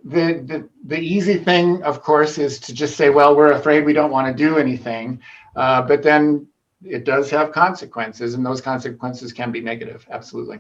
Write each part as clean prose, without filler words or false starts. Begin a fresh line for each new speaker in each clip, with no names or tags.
the easy thing, of course, is to just say, well, we're afraid we don't want to do anything. But then it does have consequences, and those consequences can be negative. Absolutely.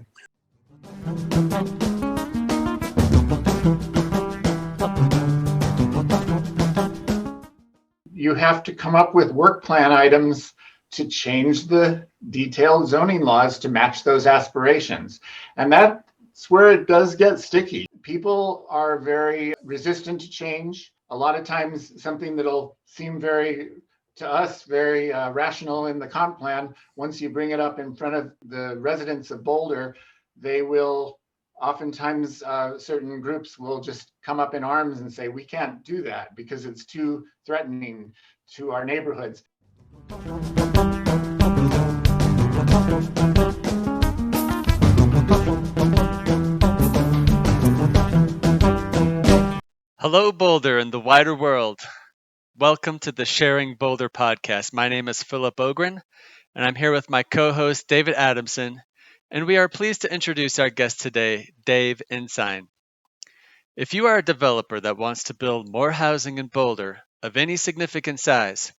You have to come up with work plan items to change the detailed zoning laws to match those aspirations. And that's where it does get sticky. People are very resistant to change. A lot of times something that'll seem to us very rational in the comp plan, once you bring it up in front of the residents of Boulder, they will oftentimes certain groups will just come up in arms and say, we can't do that because it's too threatening to our neighborhoods.
Hello, Boulder and the wider world. Welcome to the Sharing Boulder podcast. My name is Philip Ogren, and I'm here with my co-host, David Adamson, and we are pleased to introduce our guest today, Dave Ensign. If you are a developer that wants to build more housing in Boulder of any significant size,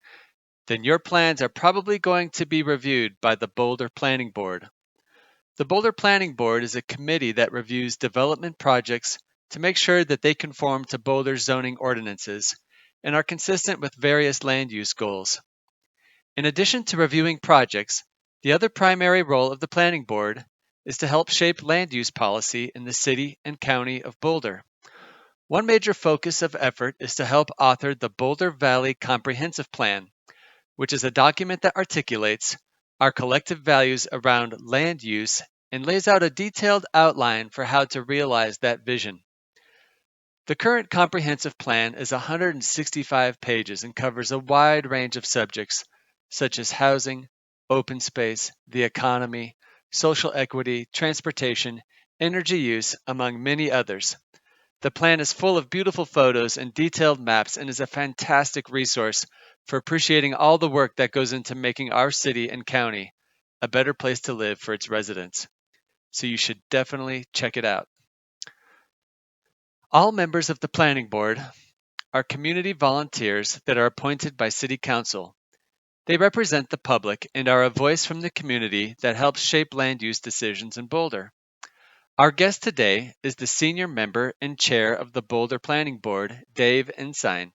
then your plans are probably going to be reviewed by the Boulder Planning Board. The Boulder Planning Board is a committee that reviews development projects to make sure that they conform to Boulder's zoning ordinances and are consistent with various land use goals. In addition to reviewing projects, the other primary role of the Planning Board is to help shape land use policy in the city and county of Boulder. One major focus of effort is to help author the Boulder Valley Comprehensive Plan, which is a document that articulates our collective values around land use and lays out a detailed outline for how to realize that vision. The current comprehensive plan is 165 pages and covers a wide range of subjects such as housing, open space, the economy, social equity, transportation, energy use, among many others. The plan is full of beautiful photos and detailed maps and is a fantastic resource for appreciating all the work that goes into making our city and county a better place to live for its residents. So you should definitely check it out. All members of the Planning Board are community volunteers that are appointed by City Council. They represent the public and are a voice from the community that helps shape land use decisions in Boulder. Our guest today is the senior member and chair of the Boulder Planning Board, Dave Ensign.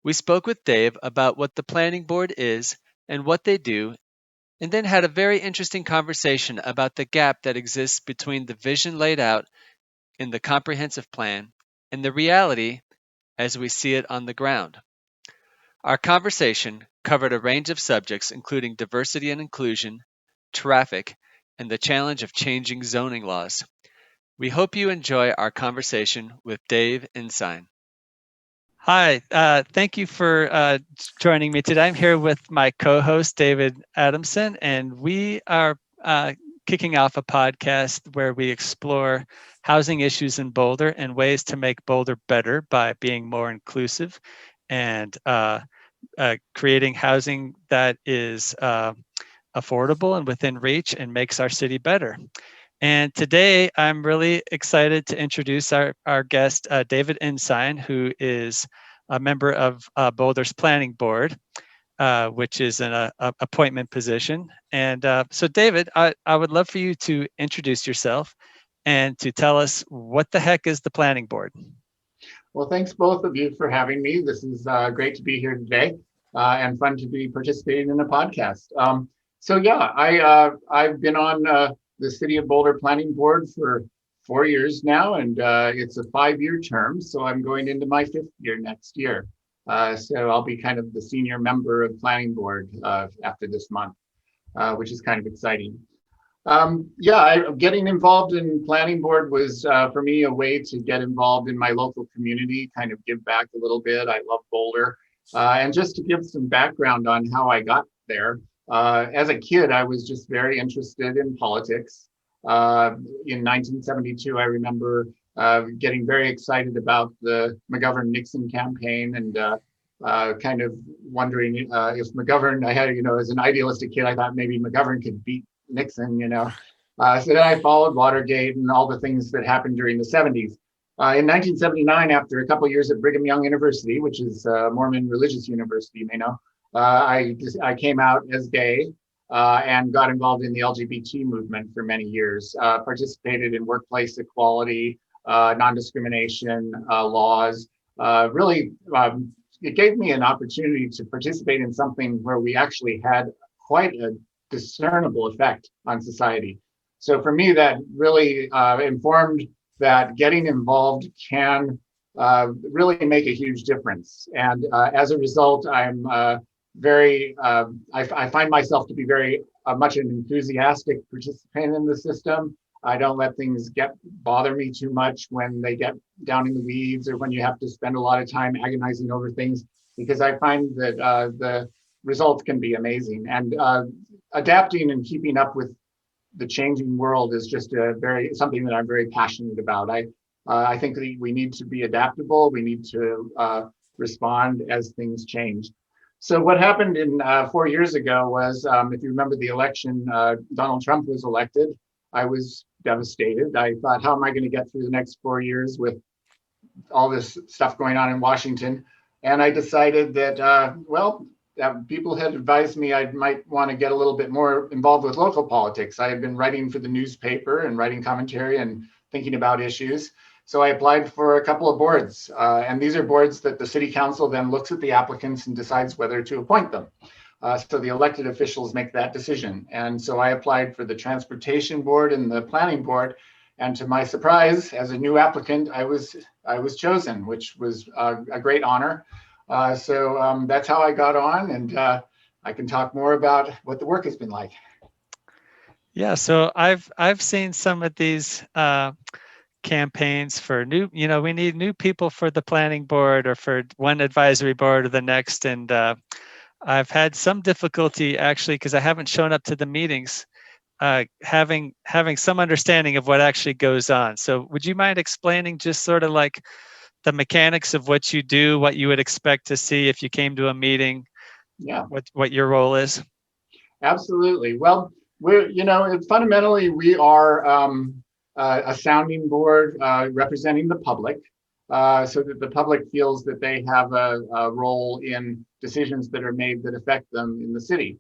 We spoke with Dave about what the Planning Board is and what they do, and then had a very interesting conversation about the gap that exists between the vision laid out in the comprehensive plan and the reality as we see it on the ground. Our conversation covered a range of subjects including diversity and inclusion, traffic, and the challenge of changing zoning laws. We hope you enjoy our conversation with Dave Ensign. Hi, thank you for joining me today. I'm here with my co-host, David Adamson, and we are kicking off a podcast where we explore housing issues in Boulder and ways to make Boulder better by being more inclusive and creating housing that is affordable and within reach and makes our city better. And today I'm really excited to introduce our guest, David Ensign, who is a member of Boulder's Planning Board, which is an appointment position. And so David, I would love for you to introduce yourself and to tell us what the heck is the Planning Board.
Well, thanks both of you for having me. This is great to be here today and fun to be participating in a podcast. I've been on the City of Boulder Planning Board for 4 years now, and it's a 5-year term, so I'm going into my 5th year next year. So I'll be kind of the senior member of Planning Board after this month, which is kind of exciting. Getting involved in Planning Board was for me a way to get involved in my local community, kind of give back a little bit. I love Boulder. And just to give some background on how I got there, as a kid, I was just very interested in politics. In 1972, I remember getting very excited about the McGovern-Nixon campaign and kind of wondering if McGovern, as an idealistic kid, I thought maybe McGovern could beat Nixon, So then I followed Watergate and all the things that happened during the 70s. In 1979, after a couple of years at Brigham Young University, which is a Mormon religious university, you may know, I came out as gay and got involved in the LGBT movement for many years, participated in workplace equality, non-discrimination laws. Really, it gave me an opportunity to participate in something where we actually had quite a discernible effect on society. So for me, that really informed that getting involved can really make a huge difference. And as a result, I'm I find myself to be very much an enthusiastic participant in the system. I don't let things bother me too much when they get down in the weeds or when you have to spend a lot of time agonizing over things, because I find that the results can be amazing. And adapting and keeping up with the changing world is just something that I'm very passionate about. I think we need to be adaptable. We need to respond as things change. So what happened in 4 years ago was, if you remember the election, Donald Trump was elected. I was devastated. I thought, how am I going to get through the next 4 years with all this stuff going on in Washington? And I decided that, people had advised me I might want to get a little bit more involved with local politics. I had been writing for the newspaper and writing commentary and thinking about issues. So I applied for a couple of boards. And these are boards that the city council then looks at the applicants and decides whether to appoint them. So the elected officials make that decision. And so I applied for the Transportation Board and the Planning Board. And to my surprise, as a new applicant, I was chosen, which was a great honor. So that's how I got on, and I can talk more about what the work has been like.
Yeah, so I've seen some of these campaigns for new, we need new people for the planning board or for one advisory board or the next, and I've had some difficulty actually because I haven't shown up to the meetings, having some understanding of what actually goes on. So would you mind explaining just sort of like the mechanics of what you do, what you would expect to see if you came to a meeting?
Yeah,
what your role is?
absolutely. Well, fundamentally we are a sounding board representing the public, so that the public feels that they have a role in decisions that are made that affect them in the city.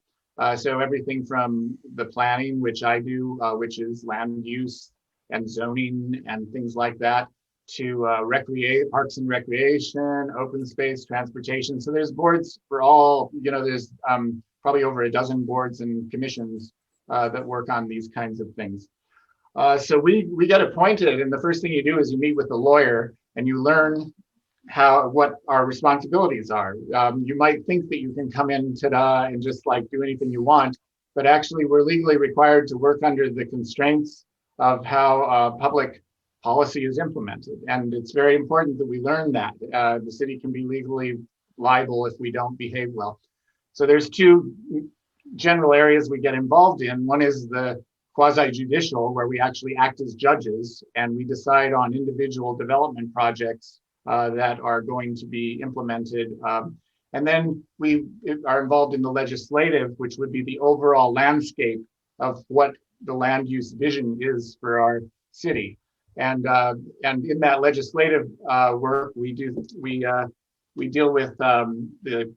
So everything from the planning, which I do, which is land use and zoning and things like that, to parks and recreation, open space, transportation. So there's boards for all, there's probably over a dozen boards and commissions that work on these kinds of things. So we get appointed, and the first thing you do is you meet with a lawyer and you learn what our responsibilities are. You might think that you can come in and just like do anything you want, but actually we're legally required to work under the constraints of how public policy is implemented. And it's very important that we learn that. The city can be legally liable if we don't behave well. So there's two general areas we get involved in. One is the quasi-judicial, where we actually act as judges and we decide on individual development projects that are going to be implemented. And then we are involved in the legislative, which would be the overall landscape of what the land use vision is for our city. And in that legislative work, we deal with the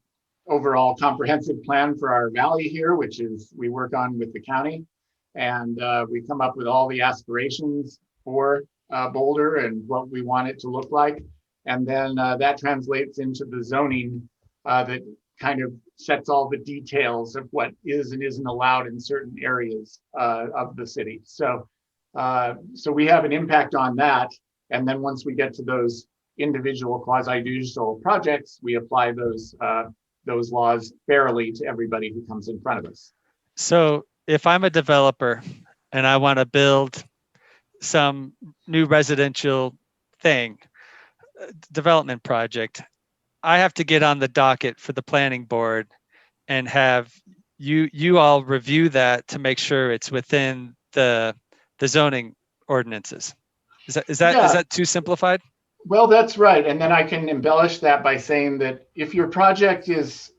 overall comprehensive plan for our valley here, which is we work on with the county, and we come up with all the aspirations for Boulder and what we want it to look like, and then that translates into the zoning that kind of sets all the details of what is and isn't allowed in certain areas of the city. So we have an impact on that. And then once we get to those individual quasi-judicial projects, we apply those laws fairly to everybody who comes in front of us.
So if I'm a developer and I want to build some new residential development project, I have to get on the docket for the planning board and have you all review that to make sure it's within the zoning ordinances. Is that too simplified?
Well, that's right. And then I can embellish that by saying that if your project fits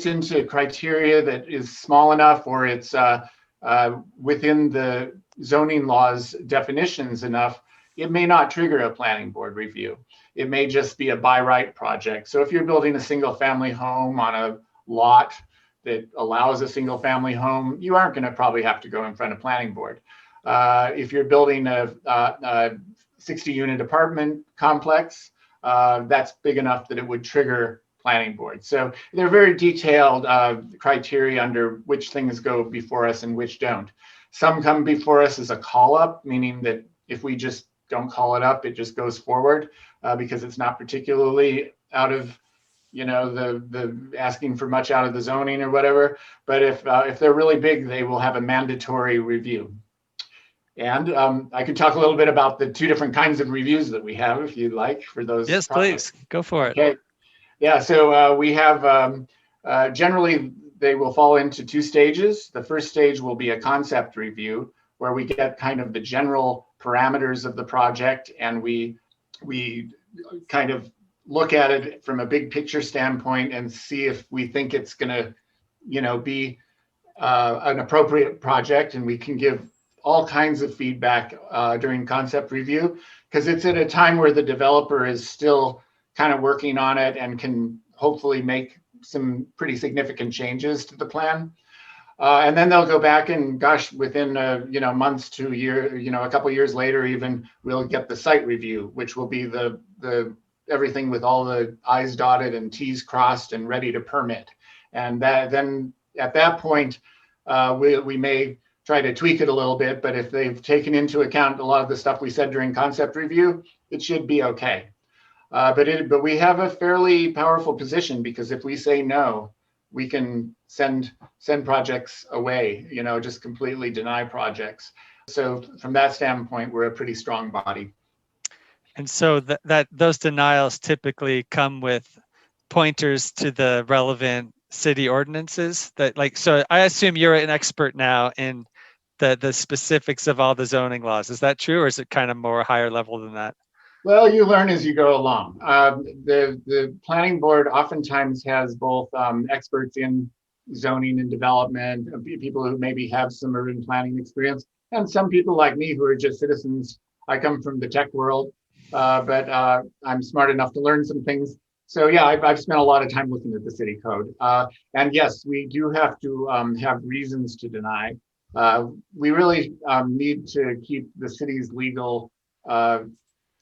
into criteria that is small enough, or it's within the zoning laws definitions enough, it may not trigger a planning board review. It may just be a by right project. So if you're building a single family home on a lot that allows a single family home, you aren't going to probably have to go in front of planning board. If you're building a 60 unit apartment complex, that's big enough that it would trigger planning board. So they're very detailed criteria under which things go before us and which don't. Some come before us as a call up, meaning that if we just don't call it up, it just goes forward because it's not particularly out of, the asking for much out of the zoning or whatever. But if they're really big, they will have a mandatory review. And I could talk a little bit about the two different kinds of reviews that we have, if you'd like, for those.
Yes,
projects.
please go for it.
Okay. Yeah. So we have generally they will fall into two stages. The first stage will be a concept review, where we get kind of the general parameters of the project, and we kind of look at it from a big picture standpoint and see if we think it's going to, be an appropriate project, and we can give all kinds of feedback during concept review, because it's at a time where the developer is still kind of working on it and can hopefully make some pretty significant changes to the plan. And then they'll go back and, within months to a year, a couple of years later, even we'll get the site review, which will be the everything with all the I's dotted and T's crossed and ready to permit. And then at that point, we may try to tweak it a little bit, but if they've taken into account a lot of the stuff we said during concept review, it should be okay. But we have a fairly powerful position, because if we say no, we can send projects away, just completely deny projects. So from that standpoint, we're a pretty strong body.
And so that those denials typically come with pointers to the relevant city ordinances so I assume you're an expert now in the specifics of all the zoning laws. Is that true, or is it kind of more higher level than that?
Well, you learn as you go along. The planning board oftentimes has both experts in zoning and development, people who maybe have some urban planning experience, and some people like me who are just citizens. I come from the tech world, but I'm smart enough to learn some things. So yeah, I've spent a lot of time looking at the city code. And yes, we do have to have reasons to deny. We really need to keep the city's legal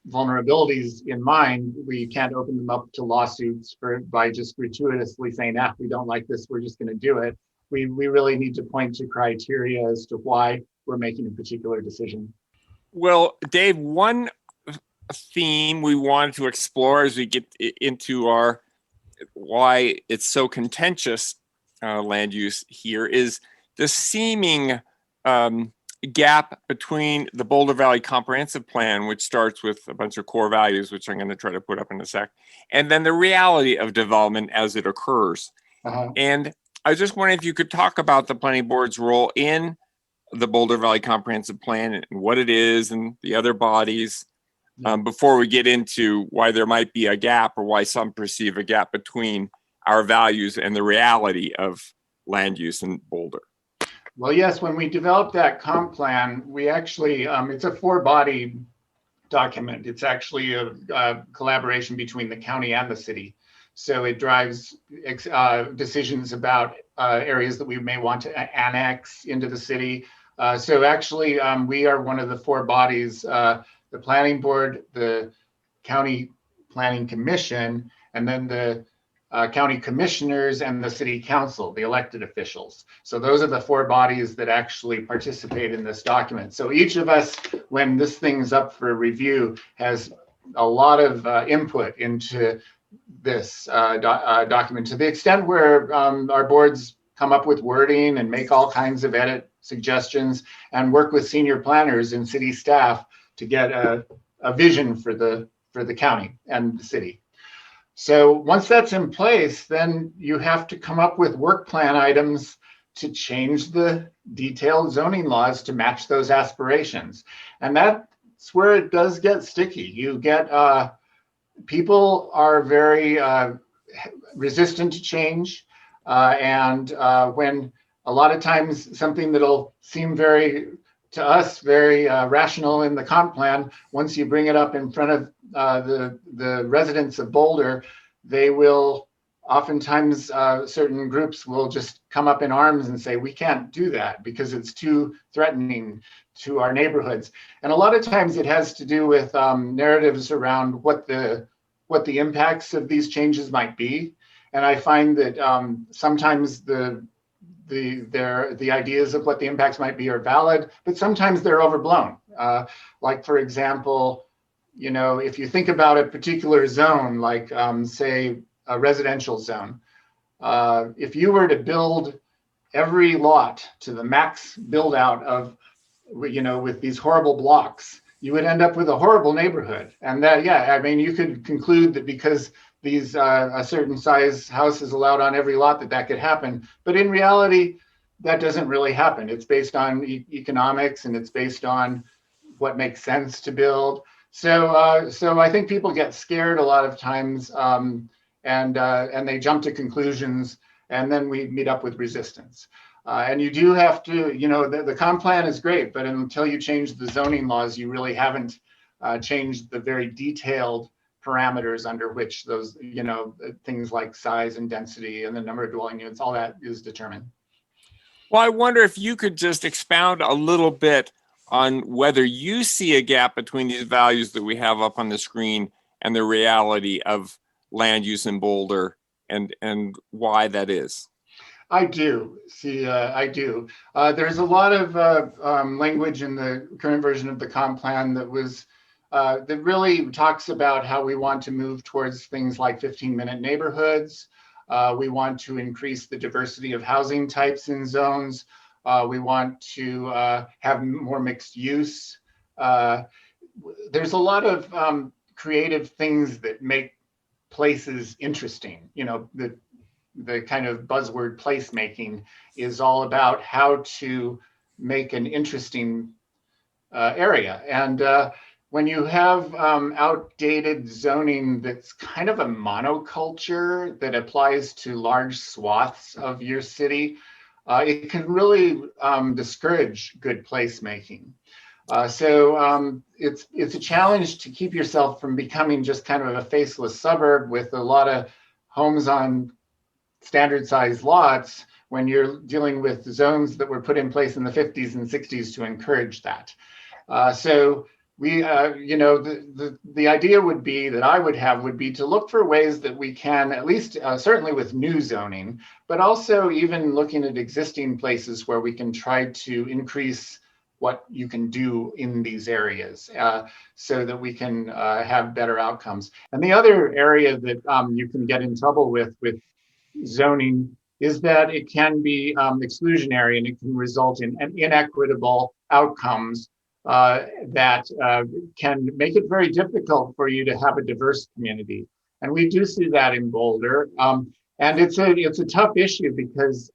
vulnerabilities in mind. We can't open them up to lawsuits by just gratuitously saying, we don't like this, we're just going to do it. We really need to point to criteria as to why we're making a particular decision.
Well, Dave, one theme we wanted to explore as we get into our why it's so contentious land use here is the seeming gap between the Boulder Valley Comprehensive Plan, which starts with a bunch of core values, which I'm going to try to put up in a sec, and then the reality of development as it occurs. And I was just wondering if you could talk about the planning board's role in the Boulder Valley Comprehensive Plan and what it is and the other bodies before we get into why there might be a gap, or why some perceive a gap between our values and the reality of land use in Boulder.
Well, yes, when we developed that comp plan, we actually, it's a 4-body document. It's actually a collaboration between the county and the city. So it drives decisions about areas that we may want to annex into the city. So actually, we are one of the 4 bodies, the planning board, the county planning commission, and then the county commissioners and the city council, the elected officials. So those are the 4 bodies that actually participate in this document. So each of us, when this thing's up for review, has a lot of input into this document, to the extent where our boards come up with wording and make all kinds of edit suggestions and work with senior planners and city staff to get a vision for the county and the city. So once that's in place, then you have to come up with work plan items to change the detailed zoning laws to match those aspirations. And that's where it does get sticky. You get, people are very resistant to change. And when a lot of times something that'll seem to us very rational in the comp plan, once you bring it up in front of the residents of Boulder, they will oftentimes, certain groups will just come up in arms and say, we can't do that because it's too threatening to our neighborhoods. And a lot of times it has to do with narratives around what the impacts of these changes might be. And I find that sometimes the ideas of what the impacts might be are valid, but sometimes they're overblown. Like, for example, if you think about a particular zone, like say a residential zone, if you were to build every lot to the max build out of, with these horrible blocks, you would end up with a horrible neighborhood. And that, yeah, I mean, you could conclude that because these a certain size house is allowed on every lot that could happen. But in reality, that doesn't really happen. It's based on economics, and it's based on what makes sense to build. So I think people get scared a lot of times, and they jump to conclusions, and then we meet up with resistance. And you do have to, the comp plan is great, but until you change the zoning laws, you really haven't changed the very detailed parameters under which those, things like size and density and the number of dwelling units, all that is determined.
Well, I wonder if you could just expound a little bit on whether you see a gap between these values that we have up on the screen and the reality of land use in Boulder, and why that is.
I do. I do. There's a lot of language in the current version of the comp plan that really talks about how we want to move towards things like 15-minute neighborhoods. We want to increase the diversity of housing types in zones. We want to have more mixed use. There's a lot of creative things that make places interesting. The kind of buzzword placemaking is all about how to make an interesting area. And when you have outdated zoning that's kind of a monoculture that applies to large swaths of your city, it can really discourage good placemaking. So it's a challenge to keep yourself from becoming just kind of a faceless suburb with a lot of homes on standard size lots when you're dealing with zones that were put in place in the 50s and 60s to encourage that. So we, the idea would be that I would have would be to look for ways that we can, at least certainly with new zoning, but also even looking at existing places where we can try to increase what you can do in these areas so that we can have better outcomes. And the other area that you can get in trouble with zoning is that it can be exclusionary, and it can result in inequitable outcomes that can make it very difficult for you to have a diverse community. And we do see that in Boulder. And it's a tough issue because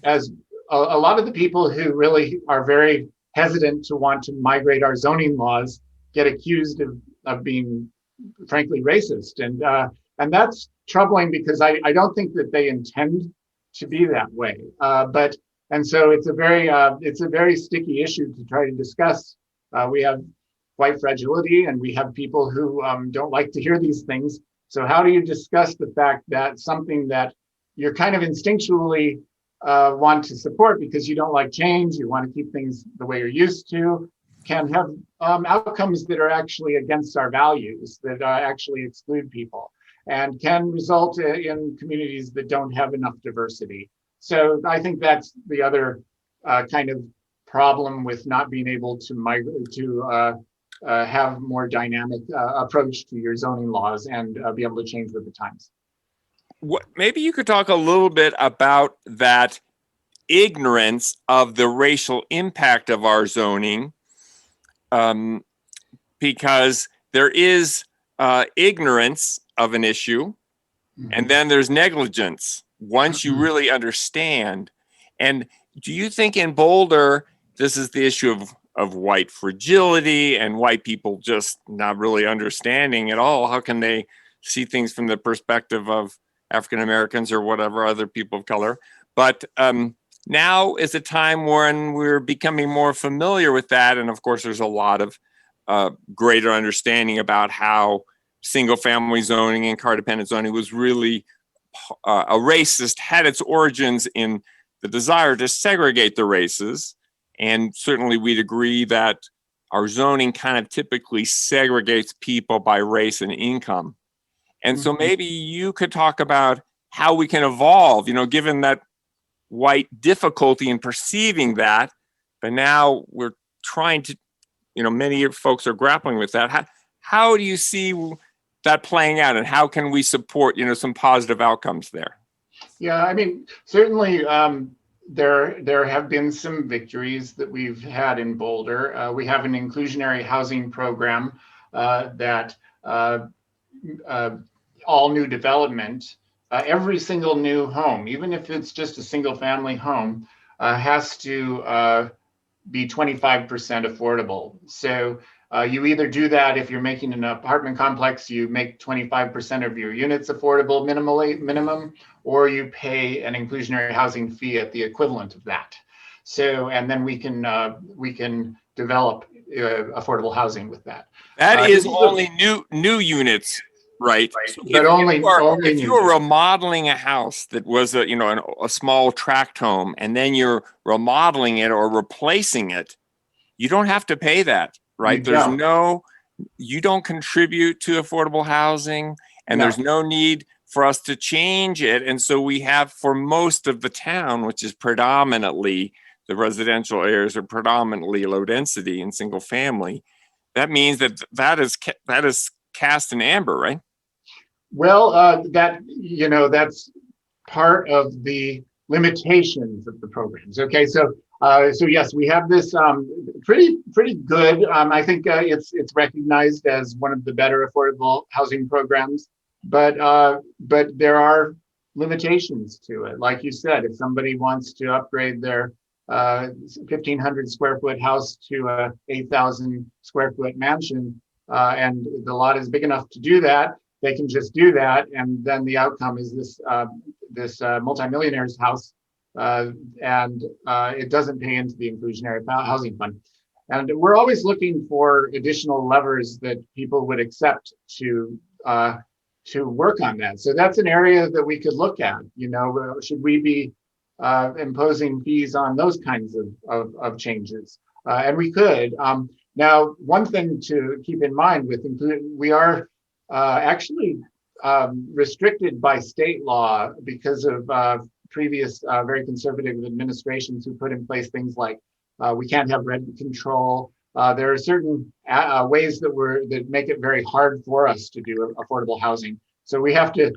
as a lot of the people who really are very hesitant to want to migrate our zoning laws get accused of being frankly racist. And that's troubling because I don't think that they intend to be that way. And so it's a very sticky issue to try to discuss. We have white fragility, and we have people who don't like to hear these things. So how do you discuss the fact that something that you're kind of instinctually want to support because you don't like change, you want to keep things the way you're used to, can have outcomes that are actually against our values, that actually exclude people, and can result in communities that don't have enough diversity. So I think that's the other kind of problem with not being able to migrate to have more dynamic approach to your zoning laws and be able to change with the times.
Maybe you could talk a little bit about that ignorance of the racial impact of our zoning, because there is ignorance of an issue, and then there's negligence once you really understand. And do you think in Boulder, this is the issue of white fragility and white people just not really understanding at all? How can they see things from the perspective of African Americans or whatever other people of color? But now is a time when we're becoming more familiar with that. And of course, there's a lot of greater understanding about how single family zoning and car dependent zoning was really a racist, had its origins in the desire to segregate the races. And certainly we'd agree that our zoning kind of typically segregates people by race and income. And so maybe you could talk about how we can evolve, given that white difficulty in perceiving that, but now we're trying to, many folks are grappling with that. How do you see that playing out, and how can we support, some positive outcomes there?
Yeah, I mean, certainly there have been some victories that we've had in Boulder. We have an inclusionary housing program that all new development, every single new home, even if it's just a single family home, has to be 25% affordable. So you either do that if you're making an apartment complex, you make 25% of your units affordable minimum, or you pay an inclusionary housing fee at the equivalent of that. So, and then we can develop affordable housing with that.
That is only new units, right? So
but
if you were remodeling a house that was a small tract home, and then you're remodeling it or replacing it, you don't have to pay that. Right? You don't contribute to affordable housing, and there's no need for us to change it. And so we have, for most of the town, which is predominantly the residential areas are predominantly low density and single family, that means that is cast in amber, right?
Well, that's part of the limitations of the programs. Okay, so yes, we have this pretty good. I think it's recognized as one of the better affordable housing programs, but there are limitations to it. Like you said, if somebody wants to upgrade their 1,500 square foot house to a 8,000 square foot mansion, and the lot is big enough to do that, they can just do that, and then the outcome is this multimillionaire's house. And it doesn't pay into the inclusionary housing fund. And we're always looking for additional levers that people would accept to work on that. So that's an area that we could look at. Should we be imposing fees on those kinds of changes? And we could. Now, one thing to keep in mind with we are actually restricted by state law because of previous very conservative administrations who put in place things like we can't have rent control. There are certain ways that make it very hard for us to do affordable housing. So we have to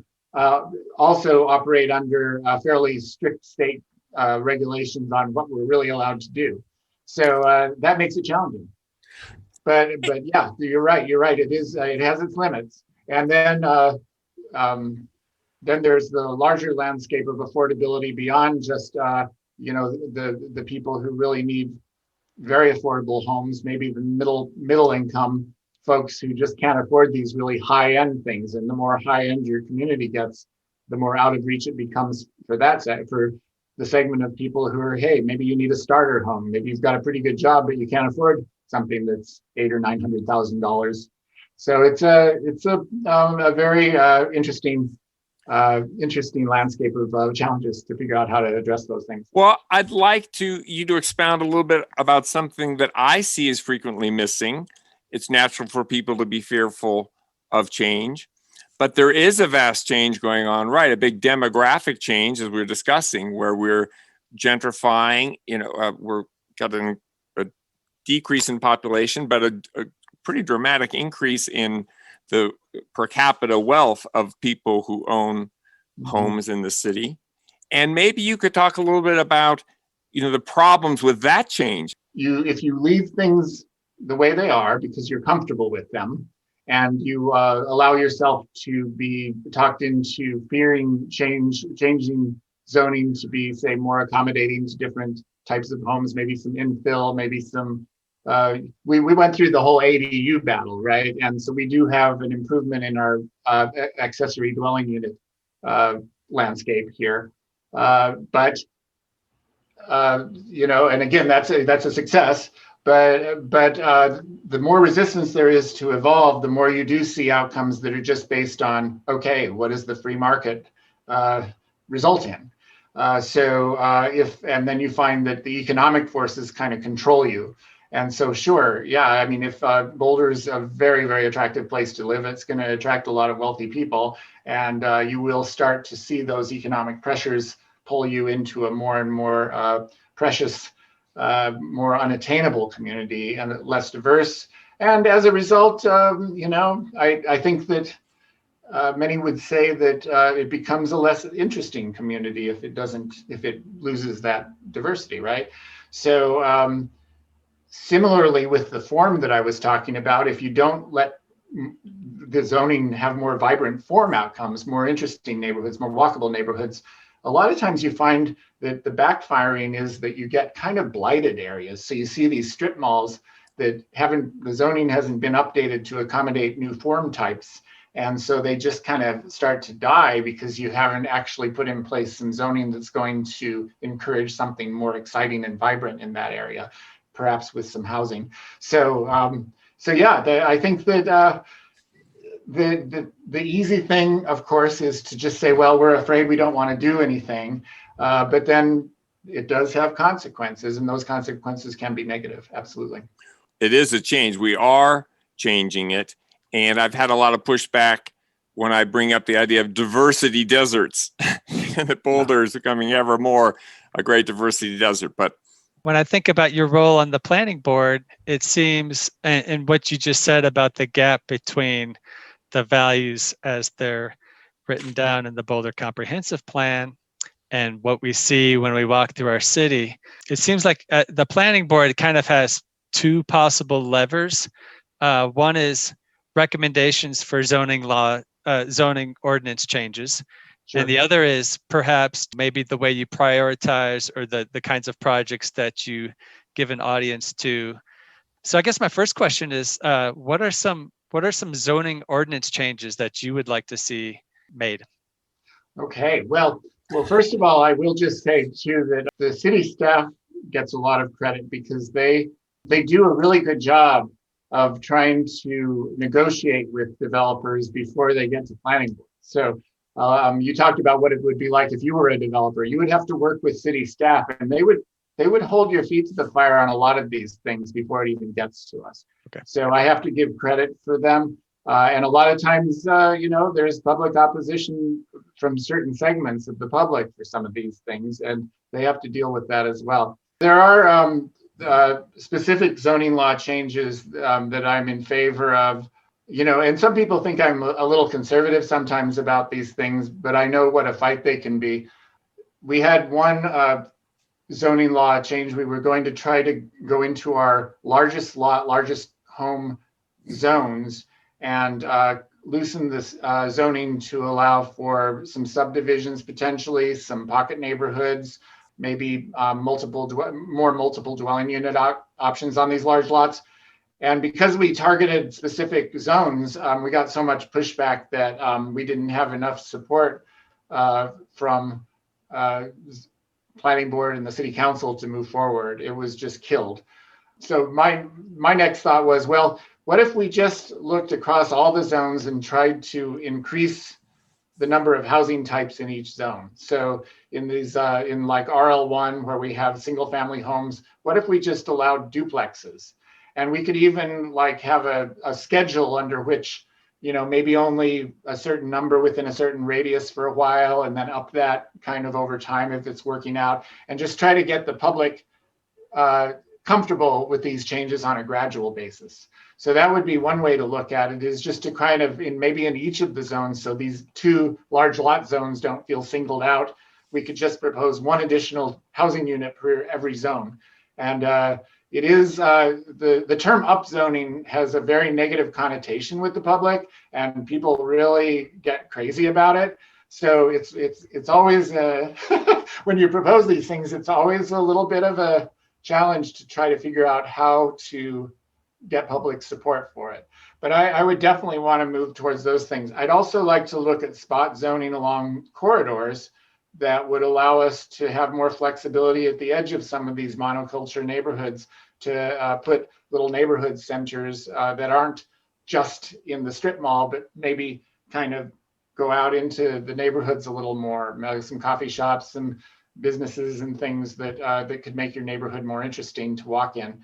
also operate under fairly strict state regulations on what we're really allowed to do. So that makes it challenging. But yeah, you're right. It has its limits. And then there's the larger landscape of affordability beyond just the people who really need very affordable homes, maybe the middle income folks who just can't afford these really high end things. And the more high end your community gets, the more out of reach it becomes for the segment of people who are, hey, maybe you need a starter home, maybe you've got a pretty good job, but you can't afford something that's $800,000 or $900,000. So it's a very interesting landscape of challenges to figure out how to address those things.
Well, I'd like you to expound a little bit about something that I see is frequently missing. It's natural for people to be fearful of change, but there is a vast change going on, right? A big demographic change, as we were discussing, where we're gentrifying. We're getting a decrease in population, but a pretty dramatic increase in the per capita wealth of people who own homes in the city. And maybe you could talk a little bit about, the problems with that change.
If you leave things the way they are because you're comfortable with them, and you allow yourself to be talked into fearing changing zoning to be, say, more accommodating to different types of homes, maybe some infill, maybe some we went through the whole ADU battle, right? And so we do have an improvement in our accessory dwelling unit landscape here. But and again, that's a success. But the more resistance there is to evolve, the more you do see outcomes that are just based on, okay, what does the free market result in? And then you find that the economic forces kind of control you. And so, sure, yeah, I mean, if Boulder is a very, very attractive place to live, it's going to attract a lot of wealthy people, and you will start to see those economic pressures pull you into a more and more precious, more unattainable community and less diverse. And as a result, I think that many would say that it becomes a less interesting community if it loses that diversity, right? So similarly with the form that I was talking about, if you don't let the zoning have more vibrant form outcomes, more interesting neighborhoods, more walkable neighborhoods, a lot of times you find that the backfiring is that you get kind of blighted areas. So you see these strip malls that the zoning hasn't been updated to accommodate new form types. And so they just kind of start to die because you haven't actually put in place some zoning that's going to encourage something more exciting and vibrant in that area, perhaps with some housing. So yeah, I think that the easy thing, of course, is to just say, well, we're afraid we don't want to do anything. But then it does have consequences, and those consequences can be negative. Absolutely.
It is a change. We are changing it. And I've had a lot of pushback when I bring up the idea of diversity deserts. And that Boulder is becoming ever more a great diversity desert. But
when I think about your role on the planning board, it seems, and what you just said about the gap between the values as they're written down in the Boulder Comprehensive Plan and what we see when we walk through our city, it seems like the planning board kind of has two possible levers. One is recommendations for zoning ordinance changes. Sure. And the other is perhaps maybe the way you prioritize or the kinds of projects that you give an audience to. So I guess my first question is, what are some zoning ordinance changes that you would like to see made?
Okay, well, first of all, I will just say too that the city staff gets a lot of credit because they do a really good job of trying to negotiate with developers before they get to planning board. So you talked about what it would be like if you were a developer. You would have to work with city staff, and they would hold your feet to the fire on a lot of these things before it even gets to us. Okay. So I have to give credit for them. And a lot of times, there's public opposition from certain segments of the public for some of these things, and they have to deal with that as well. There are specific zoning law changes that I'm in favor of, and some people think I'm a little conservative sometimes about these things, but I know what a fight they can be. We had one zoning law change. We were going to try to go into our largest home zones and loosen this zoning to allow for some subdivisions, potentially some pocket neighborhoods, maybe multiple dwelling unit options on these large lots. And because we targeted specific zones, we got so much pushback that we didn't have enough support from planning board and the city council to move forward. It was just killed. So my next thought was, well, what if we just looked across all the zones and tried to increase the number of housing types in each zone? So in these, in like RL1, where we have single family homes, what if we just allowed duplexes? And we could even like have a schedule under which, maybe only a certain number within a certain radius for a while, and then up that kind of over time if it's working out, and just try to get the public comfortable with these changes on a gradual basis. So that would be one way to look at it, is just to kind of maybe in each of the zones, so these two large lot zones don't feel singled out, we could just propose one additional housing unit per every zone. And it is the term upzoning has a very negative connotation with the public, and people really get crazy about it. So it's always when you propose these things, it's always a little bit of a challenge to try to figure out how to get public support for it. But I would definitely want to move towards those things. I'd also like to look at spot zoning along corridors that would allow us to have more flexibility at the edge of some of these monoculture neighborhoods to put little neighborhood centers that aren't just in the strip mall, but maybe kind of go out into the neighborhoods a little more, some coffee shops, some businesses and things that that could make your neighborhood more interesting to walk in.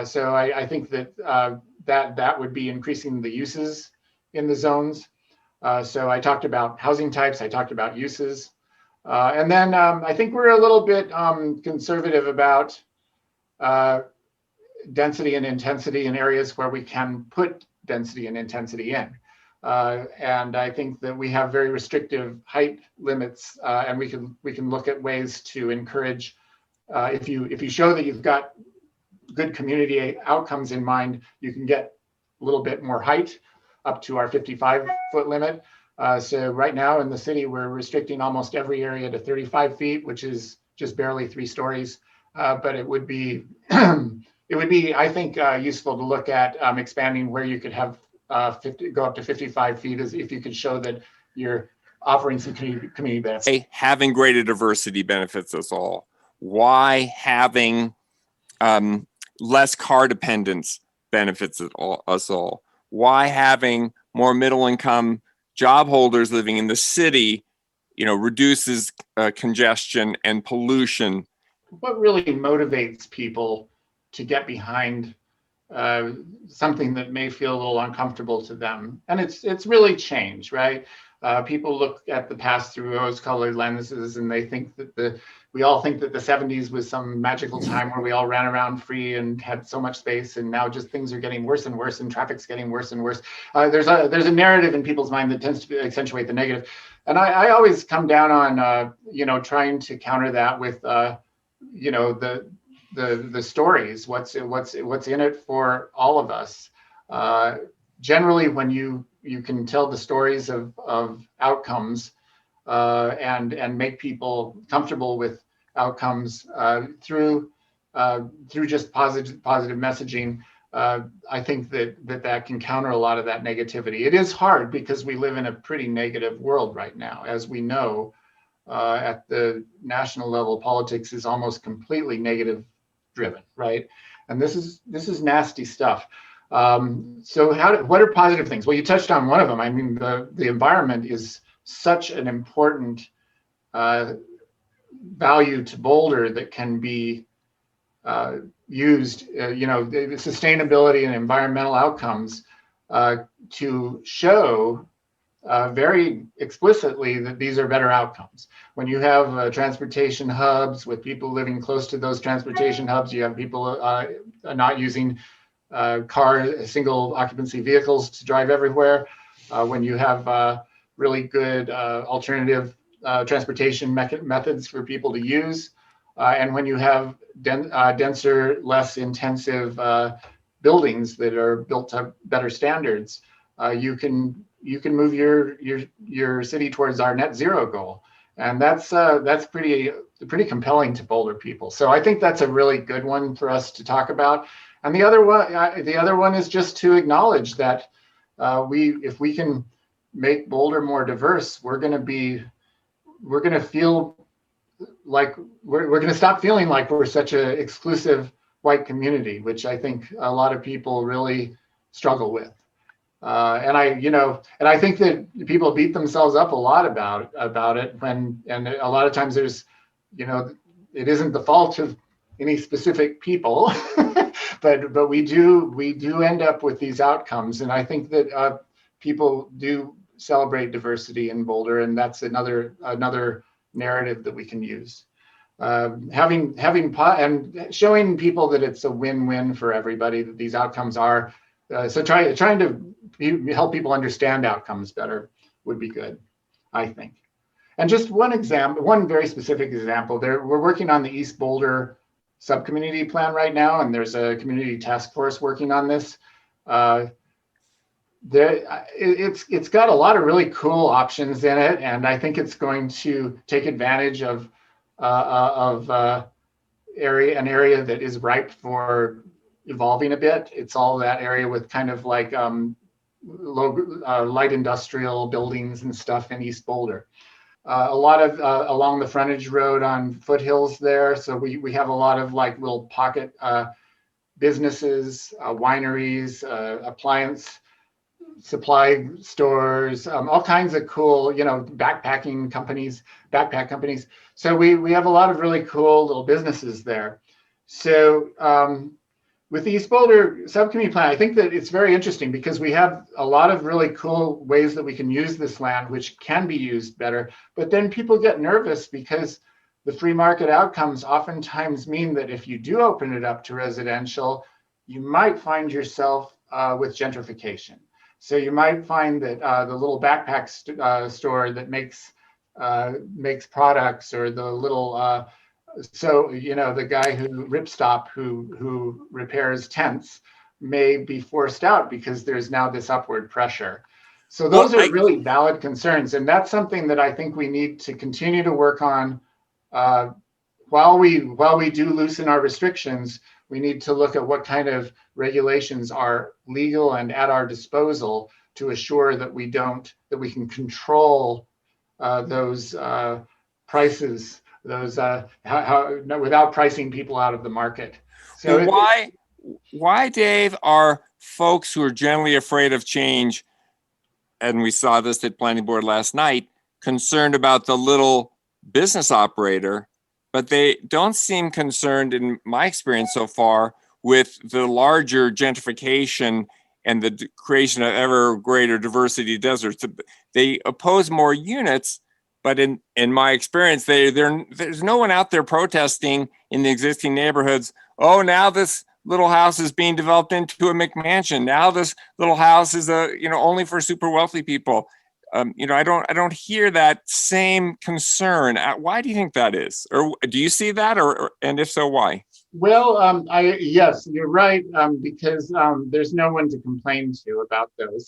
So I think that that would be increasing the uses in the zones. So I talked about housing types, I talked about uses. And then I think we're a little bit conservative about density and intensity in areas where we can put density and intensity in. And I think that we have very restrictive height limits, and we can look at ways to encourage, if you show that you've got good community outcomes in mind, you can get a little bit more height up to our 55-foot limit. So right now in the city, we're restricting almost every area to 35 feet, which is just barely 3 stories. But it would be, I think, useful to look at expanding where you could have go up to 55 feet, as if you could show that you're offering some community benefits.
Having greater diversity benefits us all. Why having less car dependence benefits us all? Why having more middle income job holders living in the city, reduces congestion and pollution?
What really motivates people to get behind something that may feel a little uncomfortable to them? And it's really change, right? People look at the past through rose-colored lenses, and they think that we all think that the 70s was some magical time where we all ran around free and had so much space, and now just things are getting worse and worse, and traffic's getting worse and worse. There's a narrative in people's mind that tends to accentuate the negative, and I always come down on trying to counter that with the stories. What's in it for all of us? Generally, when you can tell the stories of outcomes and make people comfortable with outcomes through just positive messaging, I think that can counter a lot of that negativity. It is hard because we live in a pretty negative world right now. As we know, at the national level, politics is almost completely negative driven, right? And this is nasty stuff. So what are positive things? Well, you touched on one of them. I mean, the environment is such an important value to Boulder that can be used, the sustainability and environmental outcomes to show very explicitly that these are better outcomes. When you have transportation hubs with people living close to those transportation hubs, you have people not using single occupancy vehicles to drive everywhere. When you have really good alternative transportation methods for people to use, and when you have denser, less intensive buildings that are built to better standards, you can move your city towards our net zero goal, and that's pretty compelling to Boulder people. So I think that's a really good one for us to talk about. And the other one is just to acknowledge that if we can make Boulder more diverse, we're going to feel like we're going to stop feeling like we're such an exclusive white community, which I think a lot of people really struggle with. And I think that people beat themselves up a lot about it and a lot of times there's, it isn't the fault of any specific people, but we do end up with these outcomes. And I think that people do celebrate diversity in Boulder, and that's another narrative that we can use. Having and showing people that it's a win-win for everybody, that these outcomes are. So trying to help people understand outcomes better would be good, I think. And just one very specific example, we're working on the East Boulder Subcommittee plan right now, and there's a community task force working on this. It's got a lot of really cool options in it, and I think it's going to take advantage of an area that is ripe for evolving a bit. It's all that area with kind of like light industrial buildings and stuff in East Boulder. a lot of along the frontage road on foothills there. So we have a lot of like little pocket businesses, wineries, appliance supply stores, all kinds of cool, backpack companies. So we have a lot of really cool little businesses there. So with the East Boulder Subcommittee Plan, I think that it's very interesting because we have a lot of really cool ways that we can use this land, which can be used better. But then people get nervous because the free market outcomes oftentimes mean that if you do open it up to residential, you might find yourself with gentrification. So you might find that the little backpack store that makes products, or the little the guy who Ripstop who repairs tents may be forced out because there's now this upward pressure. So those are really valid concerns, and that's something that I think we need to continue to work on. While we do loosen our restrictions, we need to look at what kind of regulations are legal and at our disposal to assure that we can control those prices, without pricing people out of the market. So
why, Dave, are folks who are generally afraid of change, and we saw this at Planning Board last night, concerned about the little business operator, but they don't seem concerned, in my experience so far, with the larger gentrification and the creation of ever greater diversity deserts? They oppose more units, but in my experience, there's no one out there protesting in the existing neighborhoods. Oh, now this little house is being developed into a McMansion. Now this little house is only for super wealthy people. I don't hear that same concern. Why do you think that is? Or do you see that? And if so, why?
Well, yes, you're right, because there's no one to complain to about those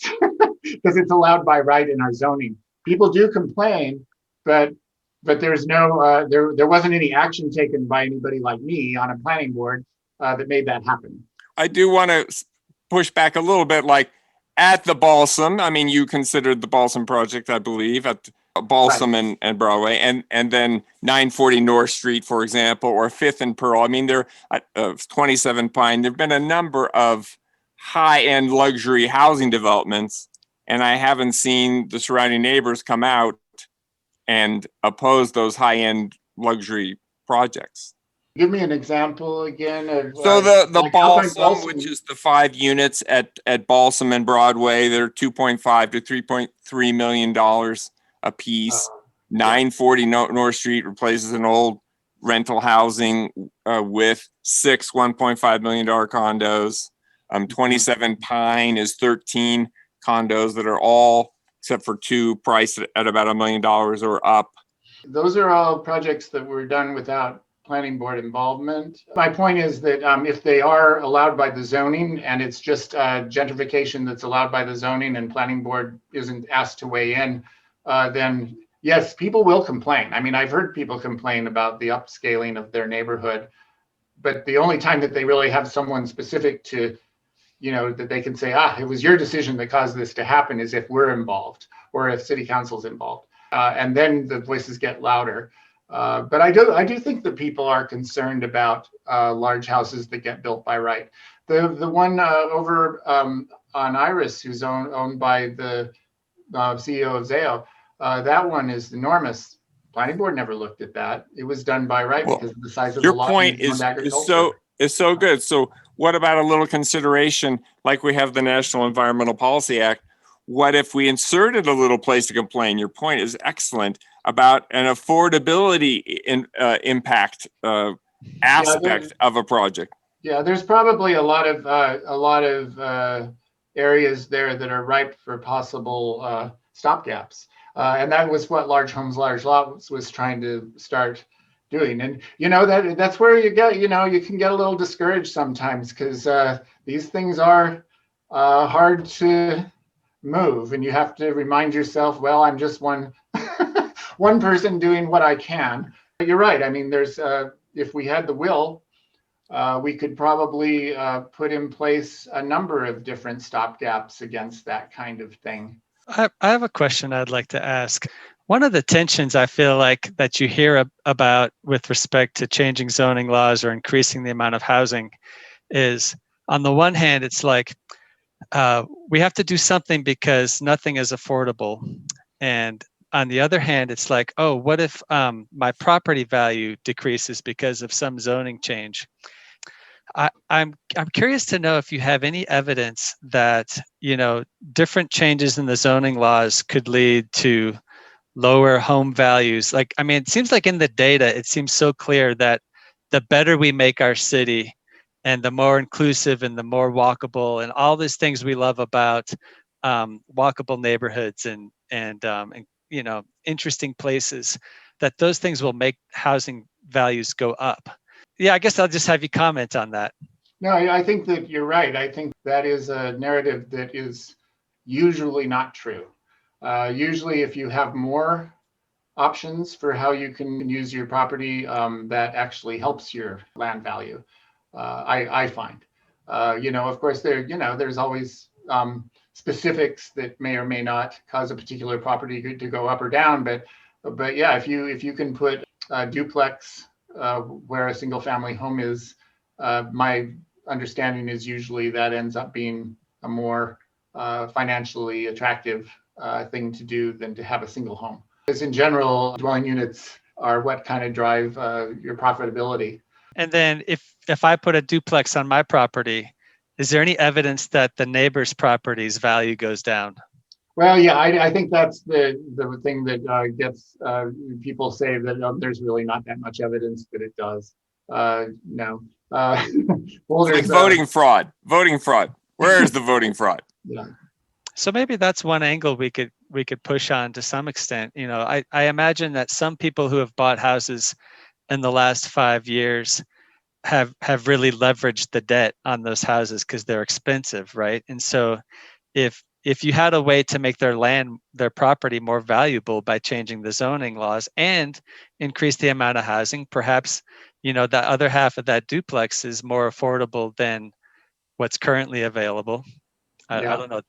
because it's allowed by right in our zoning. People do complain, but there's no there wasn't any action taken by anybody like me on a planning board that made that happen.
I do want to push back a little bit, like at the Balsam. I mean, you considered the Balsam project, I believe, at Balsam right. and Broadway, and then 940 North Street, for example, or 5th and Pearl. I mean, there 27 Pine. There've been a number of high-end luxury housing developments, and I haven't seen the surrounding neighbors come out and oppose those high-end luxury projects.
Give me an example again of
so the Balsam, which is the 5 units at Balsam and Broadway, they're $2.5 to $3.3 million a piece. 940 North Street replaces an old rental housing with 6 $1.5 million condos. 27 Pine is 13 condos that are all, except for 2, priced at about $1 million or up.
Those are all projects that were done without planning board involvement. My point is that if they are allowed by the zoning and it's just gentrification that's allowed by the zoning and planning board isn't asked to weigh in, then yes, people will complain. I mean, I've heard people complain about the upscaling of their neighborhood, but the only time that they really have someone specific to, that they can say, it was your decision that caused this to happen, is if we're involved or if city council's involved. And then the voices get louder. But I do think that people are concerned about large houses that get built by right. The one over on Iris, who's owned by the CEO of Zayo, that one is enormous. Planning board never looked at that. It was done by right because of the size of the lot.
Your point is so good. So what about a little consideration, like we have the National Environmental Policy Act? What if we inserted a little place to complain? Your point is excellent about an affordability impact aspect of a project.
Yeah, there's probably a lot of areas there that are ripe for possible stopgaps, and that was what Large Homes, Large Lots was trying to start doing. And that's where you can get a little discouraged sometimes because these things are hard to move, and you have to remind yourself, well, I'm just one person doing what I can. But you're right. I mean, there's if we had the will, we could probably put in place a number of different stopgaps against that kind of thing.
I have a question I'd like to ask.
One of the tensions I feel like that you hear about with respect to changing zoning laws or increasing the amount of housing is, on the one hand, it's like we have to do something because nothing is affordable. And on the other hand, it's like, oh, what if my property value decreases because of some zoning change? I'm curious to know if you have any evidence that, different changes in the zoning laws could lead to lower home values. Like, I mean, it seems like in the data, it seems so clear that the better we make our city and the more inclusive and the more walkable and all these things we love about walkable neighborhoods and interesting places, that those things will make housing values go up. Yeah, I guess I'll just have you comment on that.
No, I think that you're right. I think that is a narrative that is usually not true. Usually, if you have more options for how you can use your property, that actually helps your land value. I find, of course, there's always specifics that may or may not cause a particular property to go up or down. But yeah, if you can put a duplex where a single family home is, my understanding is usually that ends up being a more financially attractive thing to do than to have a single home. Because in general, dwelling units are what kind of drive your profitability.
And then if I put a duplex on my property, is there any evidence that the neighbor's property's value goes down?
Well, yeah, I think that's the thing that gets people say that there's really not that much evidence that it does. No.
Well, like voting fraud. Where is the voting fraud?
Yeah.
So maybe that's one angle we could push on to some extent. I imagine that some people who have bought houses in the last 5 years have really leveraged the debt on those houses because they're expensive, right? And so if you had a way to make their property more valuable by changing the zoning laws and increase the amount of housing, perhaps that other half of that duplex is more affordable than what's currently available. I don't know.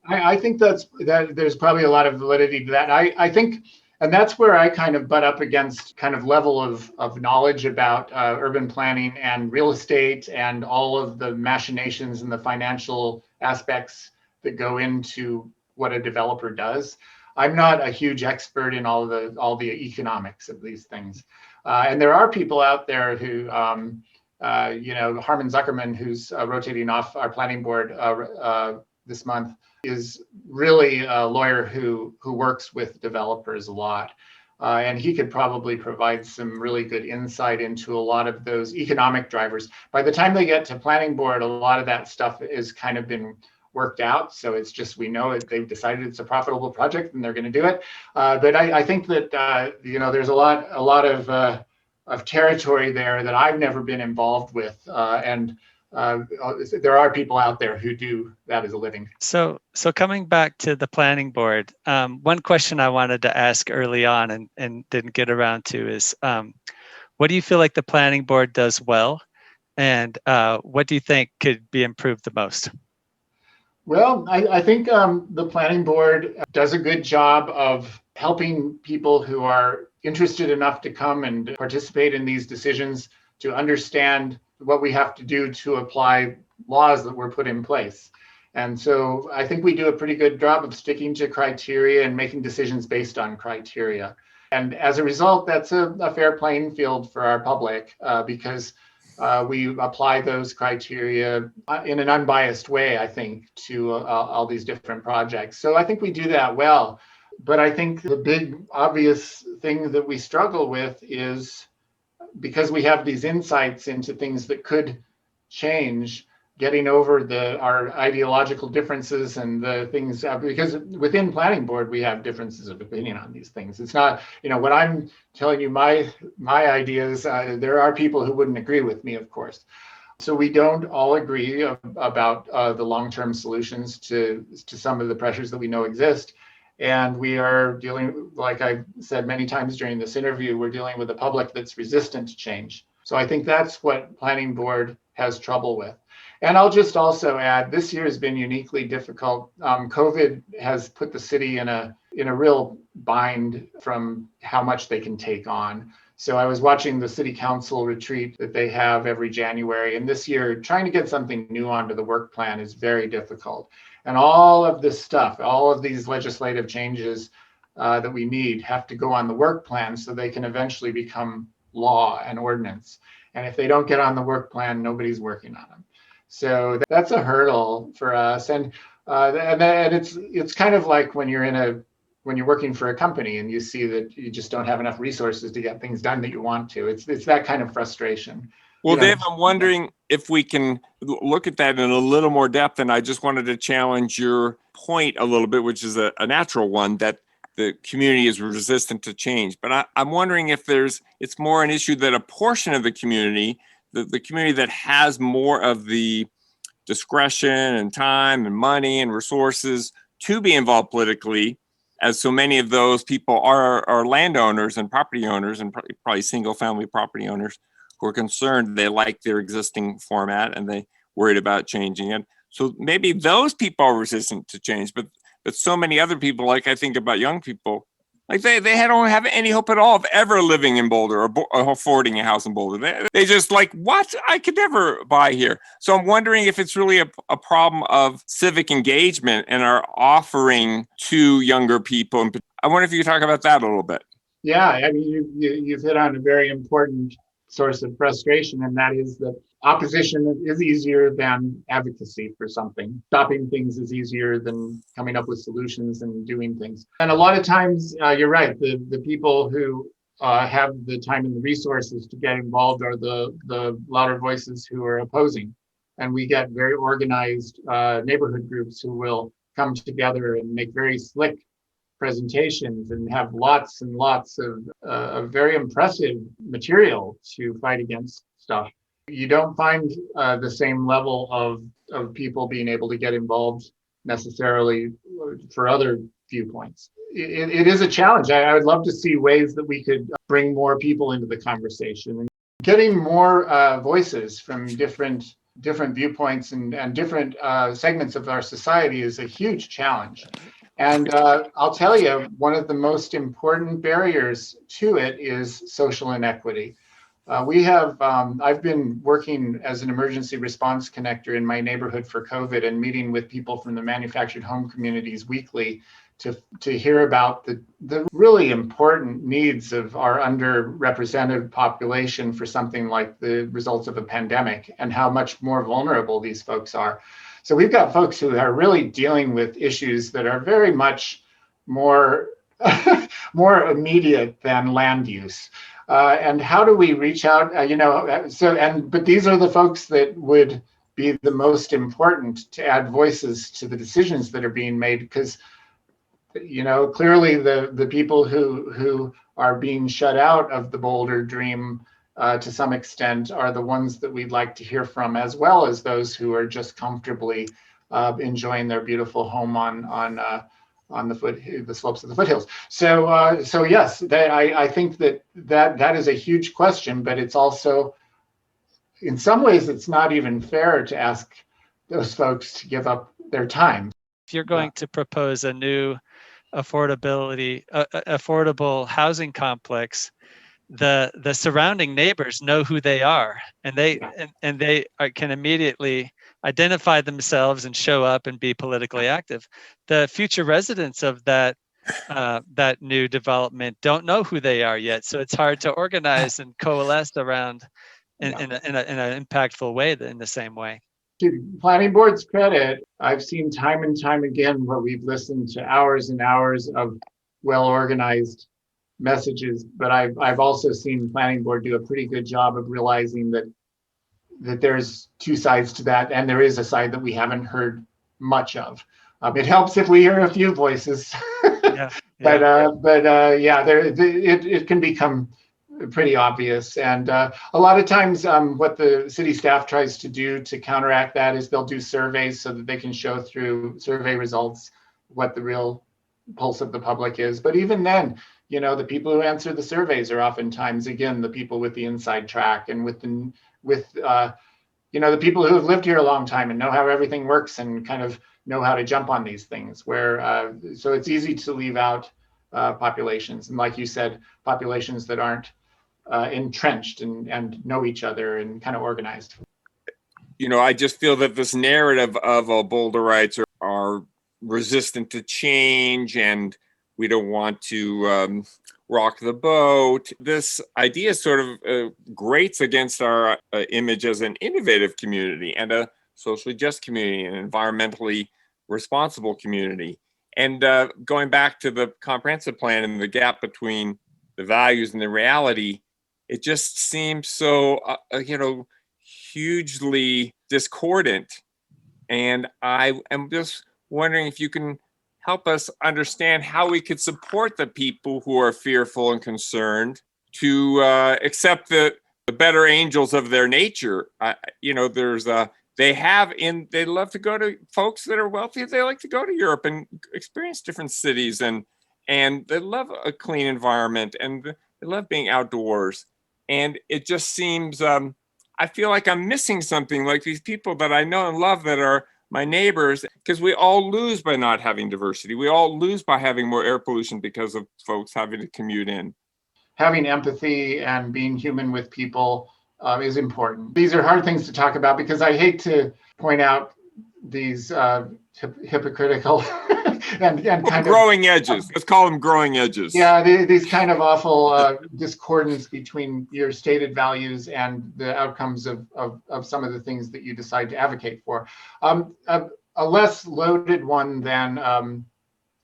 I think that there's probably a lot of validity to that. I think, and that's where I kind of butt up against kind of level of knowledge about urban planning and real estate and all of the machinations and the financial aspects that go into what a developer does. I'm not a huge expert in all the economics of these things. And there are people out there who, Harman Zuckerman, who's rotating off our planning board this month, is really a lawyer who works with developers a lot. And he could probably provide some really good insight into a lot of those economic drivers. By the time they get to planning board, a lot of that stuff is kind of been worked out. So it's just, we know it, they've decided it's a profitable project and they're going to do it. But I think that, there's a lot of territory there that I've never been involved with. And there are people out there who do that as a living.
So coming back to the planning board, one question I wanted to ask early on and didn't get around to is, what do you feel like the planning board does well? And what do you think could be improved the most?
Well, I think the planning board does a good job of helping people who are interested enough to come and participate in these decisions to understand what we have to do to apply laws that were put in place. And so I think we do a pretty good job of sticking to criteria and making decisions based on criteria. And as a result, that's a fair playing field for our public because we apply those criteria in an unbiased way, I think, to all these different projects. So I think we do that well. But I think the big obvious thing that we struggle with is, because we have these insights into things that could change, getting over our ideological differences and the things, because within planning board, we have differences of opinion on these things. It's not, when I'm telling you my ideas, there are people who wouldn't agree with me, of course. So we don't all agree about the long-term solutions to some of the pressures that we know exist. And we are dealing, like I've said many times during this interview, we're dealing with a public that's resistant to change. So I think that's what planning board has trouble with. And I'll just also add, this year has been uniquely difficult. COVID has put the city in a in a real bind from how much they can take on. So I was watching the city council retreat that they have every January, and this year trying to get something new onto the work plan is very difficult. And all of this stuff, all of these legislative changes that we need have to go on the work plan so they can eventually become law and ordinance. And if they don't get on the work plan, nobody's working on them. So that's a hurdle for us. And it's kind of like when you're working for a company and you see that you just don't have enough resources to get things done that you want to. It's that kind of frustration.
Well, Dave, I'm wondering if we can look at that in a little more depth. And I just wanted to challenge your point a little bit, which is a natural one, that the community is resistant to change. But I'm wondering if it's more an issue that a portion of the community that has more of the discretion and time and money and resources to be involved politically, as so many of those people are landowners and property owners, and probably single family property owners who are concerned. They like their existing format and they worried about changing it. So maybe those people are resistant to change, but so many other people, like I think about young people, like they don't have any hope at all of ever living in Boulder or affording a house in Boulder. They just like, what? I could never buy here. So I'm wondering if it's really a problem of civic engagement and our offering to younger people. I wonder if you could talk about that a little bit.
Yeah, I mean, you've hit on a very important source of frustration, and that is that opposition is easier than advocacy for something. Stopping things is easier than coming up with solutions and doing things. And a lot of times, you're right, the people who have the time and the resources to get involved are the louder voices who are opposing. And we get very organized neighborhood groups who will come together and make very slick presentations and have lots and lots of very impressive material to fight against stuff. You don't find the same level of people being able to get involved necessarily for other viewpoints. It is a challenge. I would love to see ways that we could bring more people into the conversation and getting more voices from different viewpoints and different segments of our society is a huge challenge. And I'll tell you, one of the most important barriers to it is social inequity. I've been working as an emergency response connector in my neighborhood for COVID and meeting with people from the manufactured home communities weekly to hear about the really important needs of our underrepresented population for something like the results of a pandemic and how much more vulnerable these folks are. So we've got folks who are really dealing with issues that are very much more immediate than land use. And how do we reach out? But these are the folks that would be the most important to add voices to the decisions that are being made, because clearly the people who are being shut out of the Boulder dream to some extent are the ones that we'd like to hear from, as well as those who are just comfortably enjoying their beautiful home on the slopes of the foothills. So yes, I think that is a huge question, but it's also, in some ways, it's not even fair to ask those folks to give up their time.
If you're going to propose a new affordable housing complex, the surrounding neighbors know who they are, and they can immediately identify themselves and show up and be politically active. The future residents of that new development don't know who they are yet, so it's hard to organize and coalesce around in an impactful way in the same way.
To planning board's credit, I've seen time and time again where we've listened to hours and hours of well-organized messages, but I've also seen planning board do a pretty good job of realizing that there's two sides to that, and there is a side that we haven't heard much of. It helps if we hear a few voices, yeah. It can become pretty obvious. And a lot of times what the city staff tries to do to counteract that is they'll do surveys so that they can show through survey results what the real pulse of the public is. But even then, the people who answer the surveys are oftentimes, again, the people with the inside track and with the people who have lived here a long time and know how everything works and kind of know how to jump on these things. So it's easy to leave out populations, and like you said, populations that aren't entrenched and know each other and kind of organized.
I just feel that this narrative of Boulderites are resistant to change, and we don't want to rock the boat. This idea sort of grates against our image as an innovative community and a socially just community, an environmentally responsible community. And going back to the comprehensive plan and the gap between the values and the reality, it just seems so, hugely discordant. And I am just wondering if you can help us understand how we could support the people who are fearful and concerned to accept the better angels of their nature. They love to go to folks that are wealthy. They like to go to Europe and experience different cities, and they love a clean environment, and they love being outdoors. And it just seems, I feel like I'm missing something, like these people that I know and love that are my neighbors, because we all lose by not having diversity. We all lose by having more air pollution because of folks having to commute in.
Having empathy and being human with people is important. These are hard things to talk about because I hate to point out these hypocritical and kind
growing edges. Let's call them growing edges.
Yeah, these kind of awful discordance between your stated values and the outcomes of some of the things that you decide to advocate for. A less loaded one than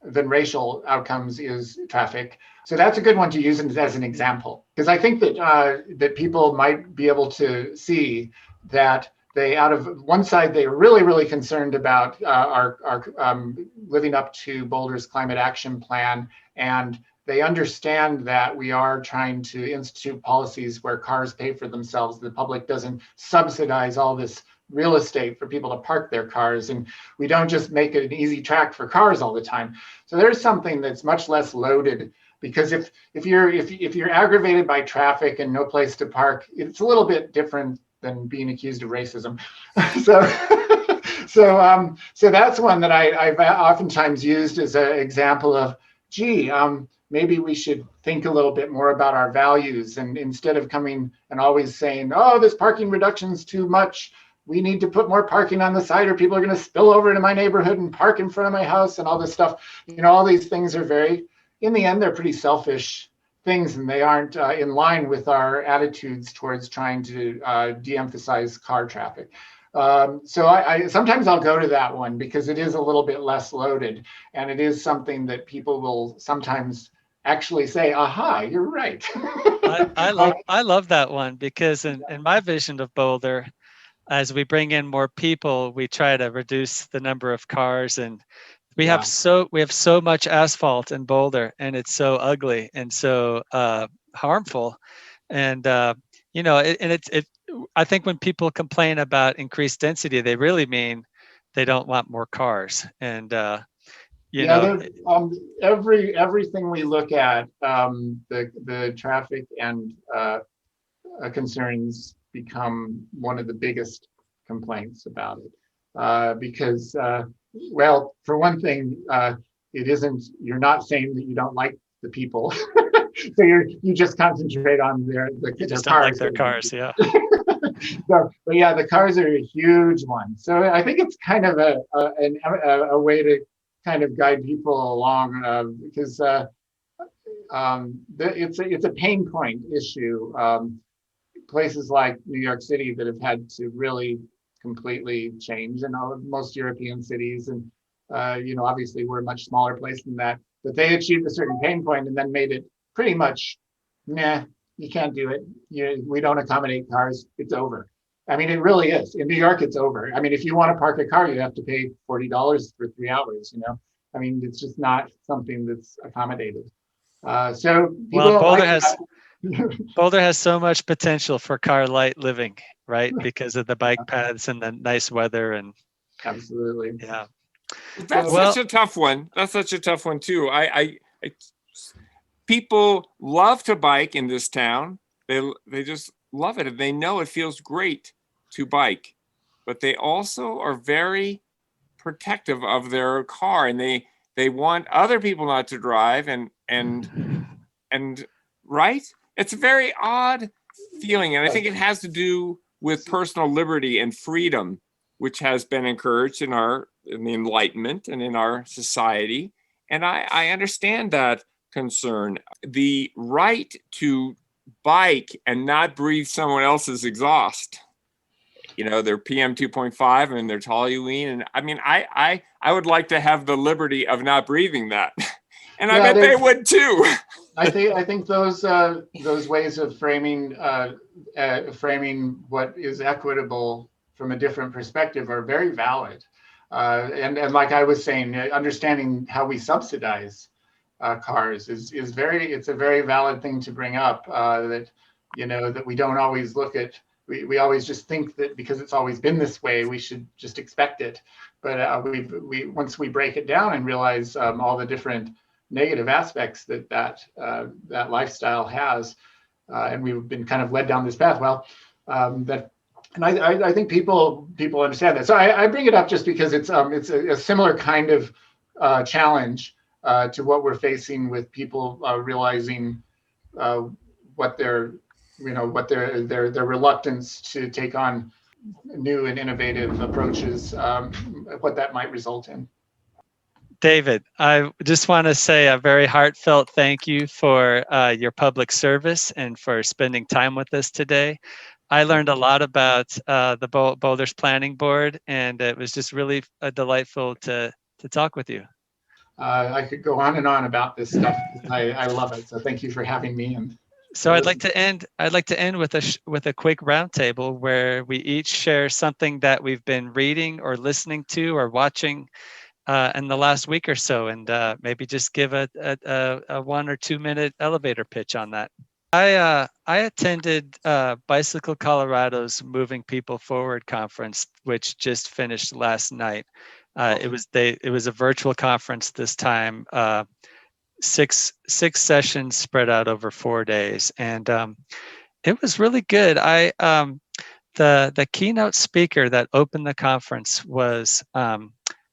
racial outcomes is traffic. So that's a good one to use as an example, because I think that people might be able to see that they, out of one side, they're really, really concerned about our living up to Boulder's climate action plan, and they understand that we are trying to institute policies where cars pay for themselves. The public doesn't subsidize all this real estate for people to park their cars, and we don't just make it an easy track for cars all the time. So there's something that's much less loaded, because if you're aggravated by traffic and no place to park, it's a little bit different than being accused of racism. So that's one that I've oftentimes used as an example of, maybe we should think a little bit more about our values, and instead of coming and always saying, oh, this parking reduction's too much, we need to put more parking on the side or people are going to spill over into my neighborhood and park in front of my house and all this stuff. All these things are in the end, they're pretty selfish things, and they aren't in line with our attitudes towards trying to de-emphasize car traffic. So I sometimes I'll go to that one because it is a little bit less loaded, and it is something that people will sometimes actually say, aha, you're right.
I love that one, because in my vision of Boulder, as we bring in more people, we try to reduce the number of cars, and we have so much asphalt in Boulder, and it's so ugly and so harmful. And I think when people complain about increased density, they really mean they don't want more cars. And
everything we look at, the traffic and concerns become one of the biggest complaints about it, because well, for one thing, you're not saying that you don't like the people. So you just concentrate on their
cars.
Don't
like their cars, yeah.
But yeah, the cars are a huge one. So I think it's kind of a way to kind of guide people along, because it's a pain point issue. Places like New York City that have had to really completely change, and most European cities, and obviously we're a much smaller place than that, but they achieved a certain pain point and then made it pretty much, nah, you can't do it. We don't accommodate cars. It's over. I mean, it really is. In New York, it's over. I mean, if you want to park a car, you have to pay $40 for 3 hours. I mean, it's just not something that's accommodated. So
Boulder has so much potential for car light living, right? Because of the bike paths and the nice weather, and
absolutely,
yeah.
That's such a tough one. That's such a tough one too. People love to bike in this town. They just love it, and they know it feels great to bike. But they also are very protective of their car, and they want other people not to drive, and right? It's a very odd feeling, and I think it has to do with personal liberty and freedom, which has been encouraged in the Enlightenment and in our society. And I understand that concern. The right to bike and not breathe someone else's exhaust, their PM 2.5 and their toluene. And I mean, I would like to have the liberty of not breathing that. And I bet they would too.
I think those ways of framing what is equitable from a different perspective are very valid. And like I was saying, understanding how we subsidize cars is a very valid thing to bring up. That we don't always look at. We always just think that because it's always been this way, we should just expect it. But we once we break it down and realize all the different negative aspects that lifestyle has, and we've been kind of led down this path. I think people understand that. So I bring it up just because it's a similar kind of challenge to what we're facing with people realizing what their reluctance to take on new and innovative approaches, what that might result in.
David, I just want to say a very heartfelt thank you for your public service and for spending time with us today. I learned a lot about the Boulder's Planning Board, and it was just really delightful to talk with you.
I could go on and on about this stuff. I love it. So thank you for having me. And
so I'd like to end with a quick roundtable where we each share something that we've been reading or listening to or watching in the last week or so, and maybe just give a 1 or 2 minute elevator pitch on that. I attended Bicycle Colorado's Moving People Forward conference, which just finished last night. It was a virtual conference this time, 6 sessions spread out over 4 days, and it was really good. The keynote speaker that opened the conference was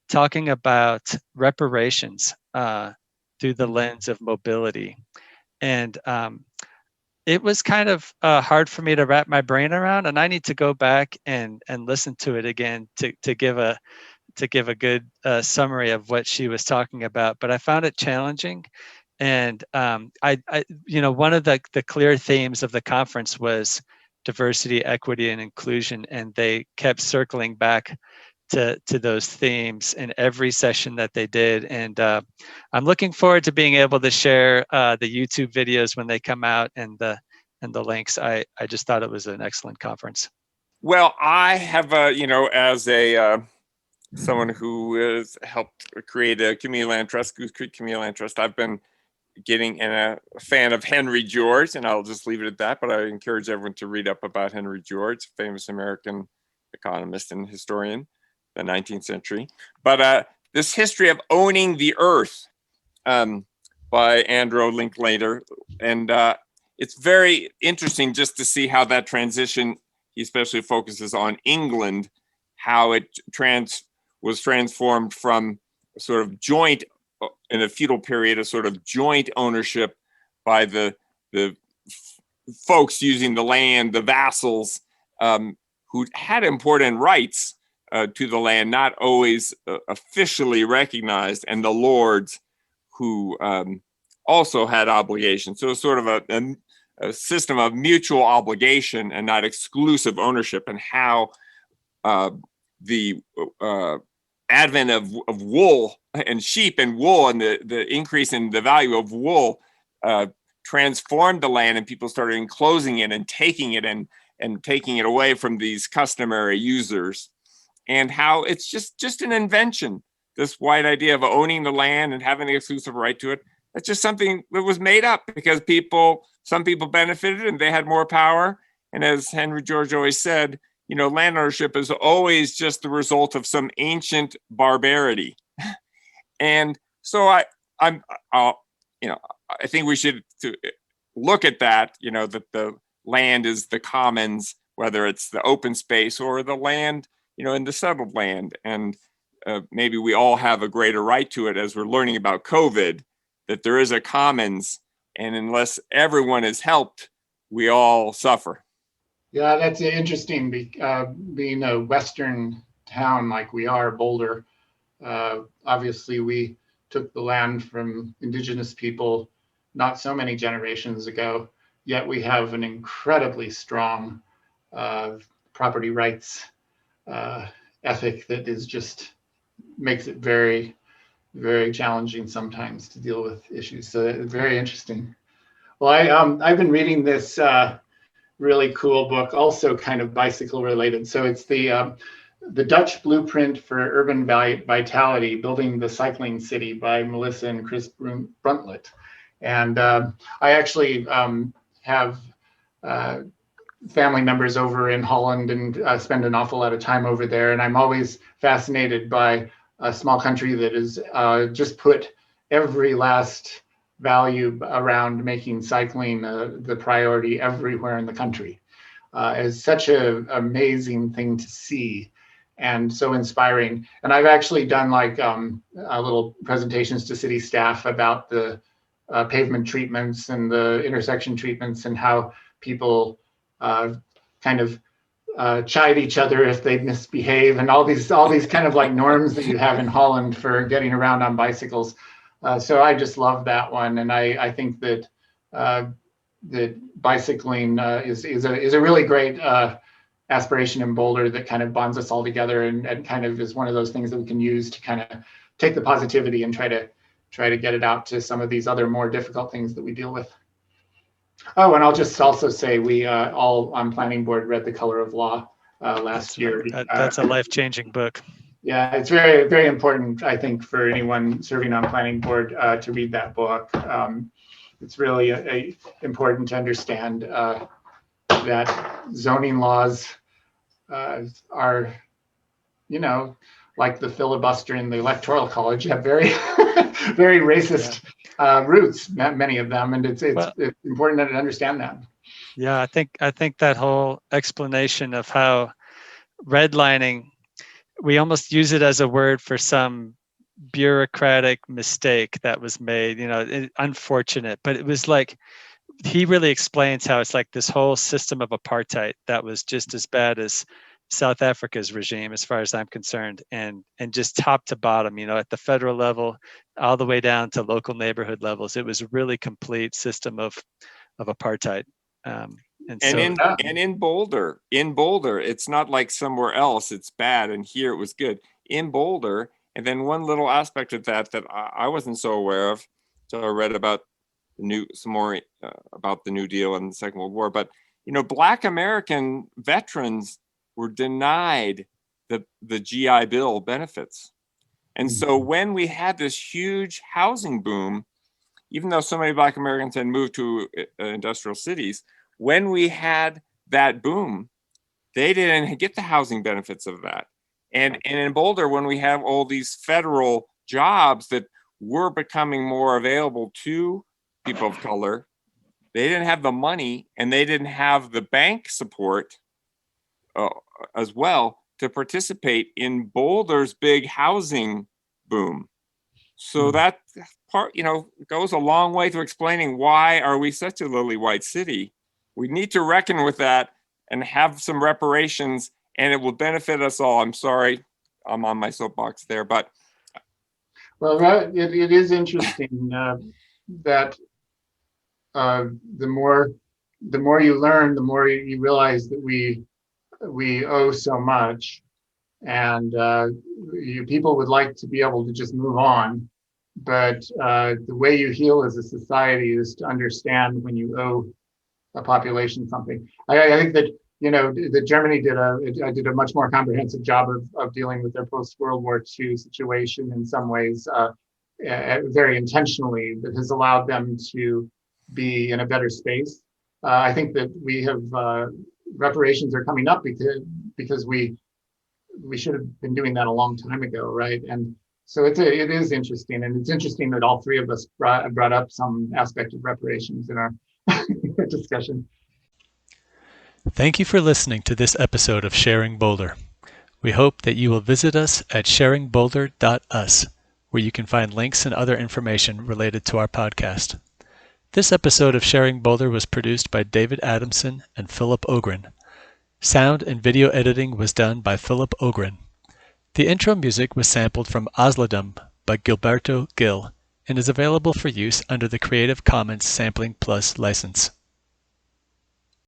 talking about reparations through the lens of mobility, and it was kind of hard for me to wrap my brain around, and I need to go back and listen to it again to give a good summary of what she was talking about. But I found it challenging, and I one of the clear themes of the conference was diversity, equity, and inclusion, and they kept circling back to those themes in every session that they did. And I'm looking forward to being able to share the YouTube videos when they come out and the links. I just thought it was an excellent conference.
Well, I have as a someone who has helped create a community land trust, Goose Creek Community Land Trust, I've been getting a fan of Henry George, and I'll just leave it at that. But I encourage everyone to read up about Henry George, famous American economist and historian, the 19th century. But this history of owning the earth by Andrew Linklater, and it's very interesting just to see how that transition, he especially focuses on England, how it was transformed from a sort of joint, in a feudal period, a sort of joint ownership by the folks using the land, the vassals, who had important rights to the land, not always officially recognized, and the lords who also had obligations. So sort of a system of mutual obligation and not exclusive ownership, and how the advent of wool and sheep and wool, and the increase in the value of wool transformed the land, and people started enclosing it and taking it and taking it away from these customary users, and how it's just an invention, this white idea of owning the land and having the exclusive right to it. That's just something that was made up because some people benefited and they had more power. And as Henry George always said, land ownership is always just the result of some ancient barbarity. And so I think we should look at that, that the land is the commons, whether it's the open space or the land, in the settled land. And maybe we all have a greater right to it as we're learning about COVID, that there is a commons, and unless everyone is helped, we all suffer.
Yeah, that's interesting. Being a Western town like we are, Boulder, obviously we took the land from indigenous people not so many generations ago, yet we have an incredibly strong property rights ethic that is just makes it very, very challenging sometimes to deal with issues. So it's very interesting. Well, I've been reading this really cool book, also kind of bicycle related. So it's the Dutch Blueprint for Urban Vitality, Building the Cycling City by Melissa and Chris Bruntlett. And I actually have family members over in Holland and spend an awful lot of time over there. And I'm always fascinated by a small country that has just put every last value around making cycling the priority everywhere in the country. It's such an amazing thing to see and so inspiring. And I've actually done like little presentations to city staff about the pavement treatments and the intersection treatments and how people kind of chide each other if they misbehave and all these kind of like norms that you have in Holland for getting around on bicycles. So I just love that one, and I think that that bicycling is a really great aspiration in Boulder that kind of bonds us all together and kind of is one of those things that we can use to kind of take the positivity and try to get it out to some of these other more difficult things that we deal with. Oh, and I'll just also say we all on planning board read The Color of Law last year.
That's a life-changing book.
Yeah, it's very, very important, I think, for anyone serving on planning board to read that book. It's really important to understand that zoning laws are, like the filibuster in the Electoral College, have very, very racist roots, many of them, and it's important to understand that.
Yeah, I think that whole explanation of how redlining, we almost use it as a word for some bureaucratic mistake that was made, unfortunate, but it was like, he really explains how it's like this whole system of apartheid that was just as bad as South Africa's regime, as far as I'm concerned, and just top to bottom, at the federal level, all the way down to local neighborhood levels. It was a really complete system of apartheid.
In Boulder, it's not like somewhere else it's bad and here it was good. In Boulder, and then one little aspect of that I wasn't so aware of, so I read about some more about the New Deal and the Second World War. But Black American veterans were denied the GI Bill benefits, and so when we had this huge housing boom, even though so many Black Americans had moved to industrial cities, when we had that boom, they didn't get the housing benefits of that. And in Boulder, when we have all these federal jobs that were becoming more available to people of color, they didn't have the money and they didn't have the bank support as well to participate in Boulder's big housing boom. So that part, goes a long way to explaining why are we such a lily white city. We need to reckon with that and have some reparations, and it will benefit us all. I'm sorry, I'm on my soapbox there, but.
Well, it is interesting that the more you learn, the more you realize that we owe so much, and people would like to be able to just move on, but the way you heal as a society is to understand when you owe a population something. I think that that Germany did a much more comprehensive job of dealing with their post-World War II situation in some ways, very intentionally, that has allowed them to be in a better space. I think that we have reparations are coming up because we should have been doing that a long time ago, right? And so it is interesting, and it's interesting that all three of us brought up some aspect of reparations in our discussion.
Thank you for listening to this episode of Sharing Boulder.
We hope that you will visit us at sharingboulder.us, where you can find links and other information related to our podcast. This episode of Sharing Boulder was produced by David Adamson and Philip Ogren. Sound and video editing was done by Philip Ogren. The intro music was sampled from Osladum by Gilberto Gil and is available for use under the Creative Commons Sampling Plus license.